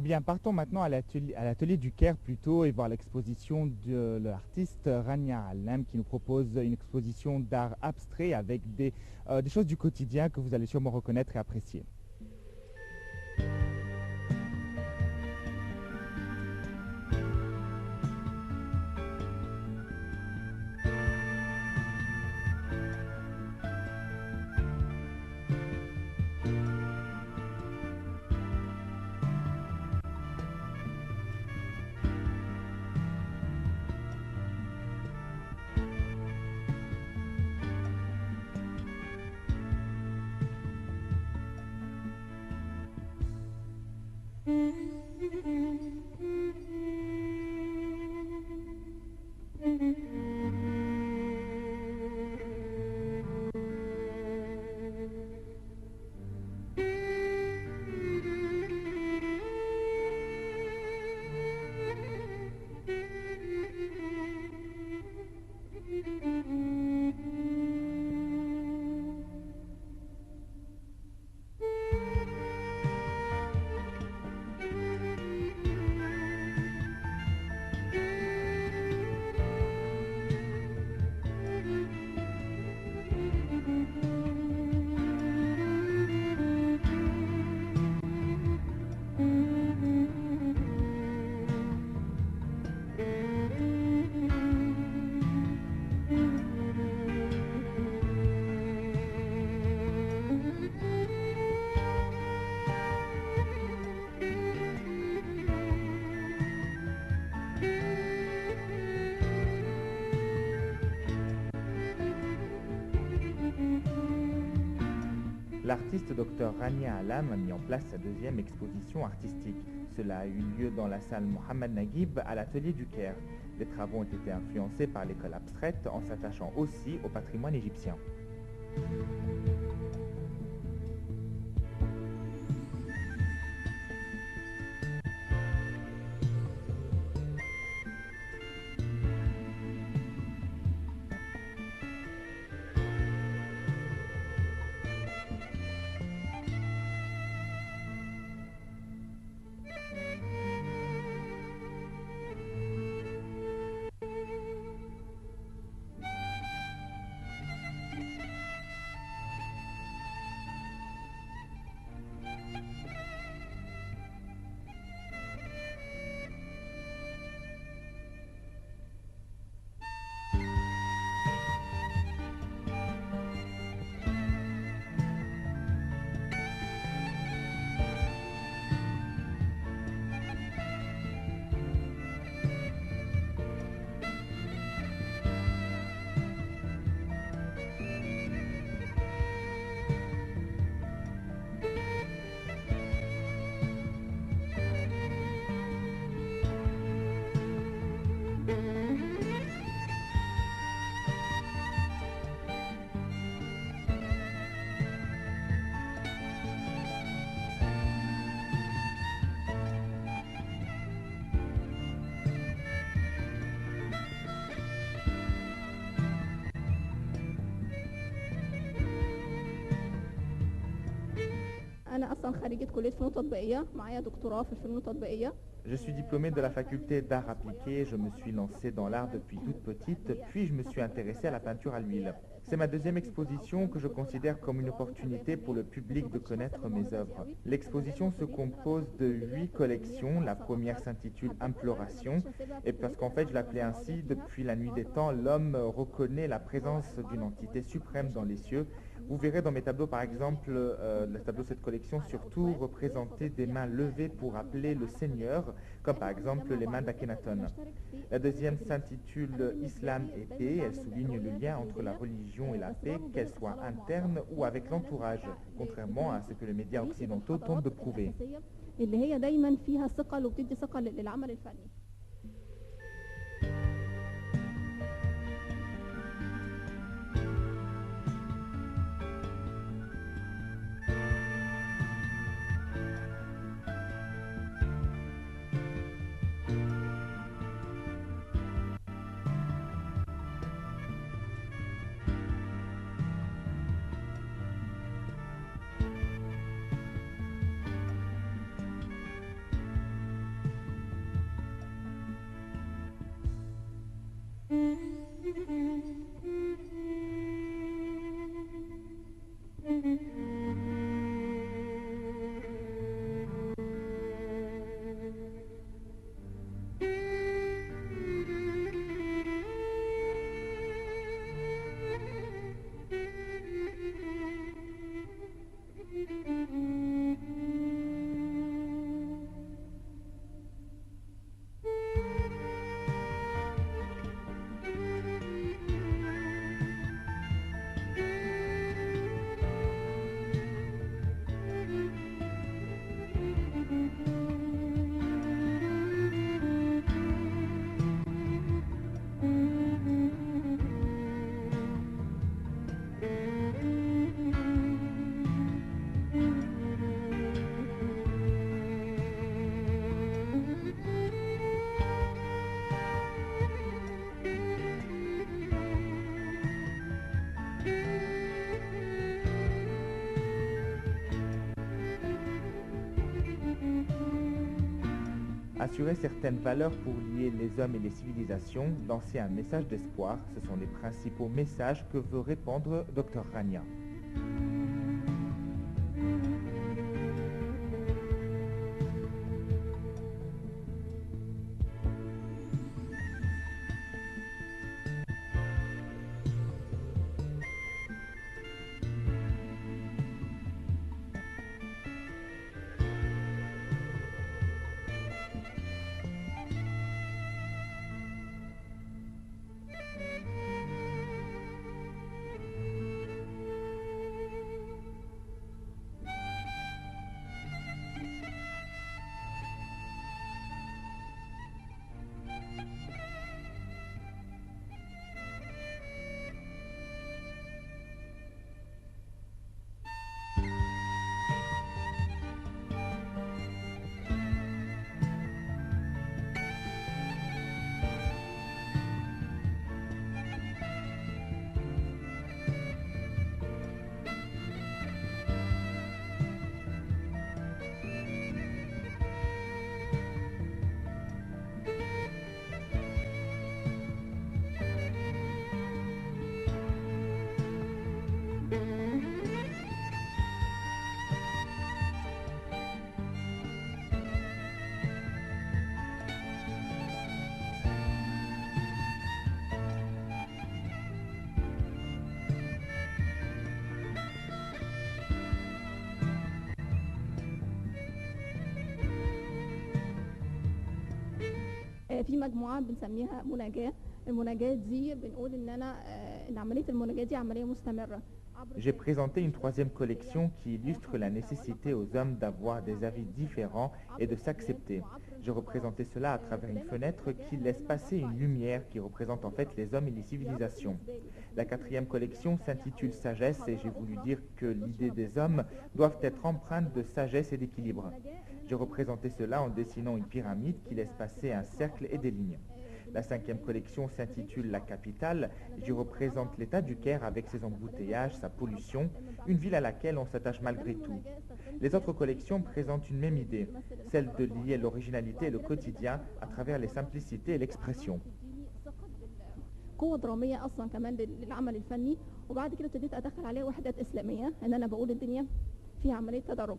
bien, partons maintenant à l'atelier du Caire plutôt et voir l'exposition de l'artiste Rania Alem qui nous propose une exposition d'art abstrait avec des choses du quotidien que vous allez sûrement reconnaître et apprécier. L'artiste Dr Rania Alam a mis en place sa deuxième exposition artistique. Cela a eu lieu dans la salle Mohamed Naguib à l'atelier du Caire. Les travaux ont été influencés par l'école abstraite en s'attachant aussi au patrimoine égyptien. أنا أصلا خريجة كلية فنون تطبيقية معايا دكتوراه في الفنون التطبيقية. Je suis diplômée de la faculté d'art appliqué, je me suis lancée dans l'art depuis toute petite, puis je me suis intéressée à la peinture à l'huile. C'est ma deuxième exposition que je considère comme une opportunité pour le public de connaître mes œuvres. L'exposition se compose de 8 collections. La première s'intitule Imploration, et parce qu'en fait je l'appelais ainsi, depuis la nuit des temps, l'homme reconnaît la présence d'une entité suprême dans les cieux. Vous verrez dans mes tableaux, par exemple, le tableau de cette collection, surtout représenter des mains levées pour appeler le Seigneur, comme par exemple les mains d'Akhenaton. La deuxième s'intitule Islam et paix. Elle souligne le lien entre la religion et la paix, qu'elle soit interne ou avec l'entourage, contrairement à ce que les médias occidentaux tentent de prouver. اللي هي دايما فيها ثقل وبتدي ثقل للعمل الفني. Assurer certaines valeurs pour lier les hommes et les civilisations, lancer un message d'espoir, ce sont les principaux messages que veut répandre Dr Rania. في مجموعة بنسميها مناجاة. المناجاة دي بنقول إن عملية المناجاة دي عملية مستمرة. J'ai présenté une troisième collection qui illustre la nécessité aux hommes d'avoir des avis différents et de s'accepter. J'ai représenté cela à travers une fenêtre qui laisse passer une lumière qui représente en fait les hommes et les civilisations. La quatrième collection s'intitule Sagesse et j'ai voulu dire que l'idée des hommes doivent être empreintes de sagesse et d'équilibre. J'ai représenté cela en dessinant une pyramide qui laisse passer un cercle et des lignes. La cinquième collection s'intitule La Capitale. J'y représente l'état du Caire avec ses embouteillages, sa pollution, une ville à laquelle on s'attache malgré tout. Les autres collections présentent une même idée, celle de lier l'originalité et le quotidien à travers les simplicités et l'expression. قوة درامية أصلا كمان للعمل الفني، وبعد كده ابتديت أدخل عليها وحدات إسلامية، إن أنا بقول الدنيا فيها عملية تدرج.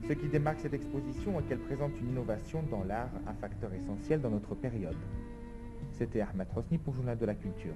Ce qui démarque cette exposition est qu'elle présente une innovation dans l'art, un facteur essentiel dans notre période. C'était Ahmed Hosni pour Journal de la Culture.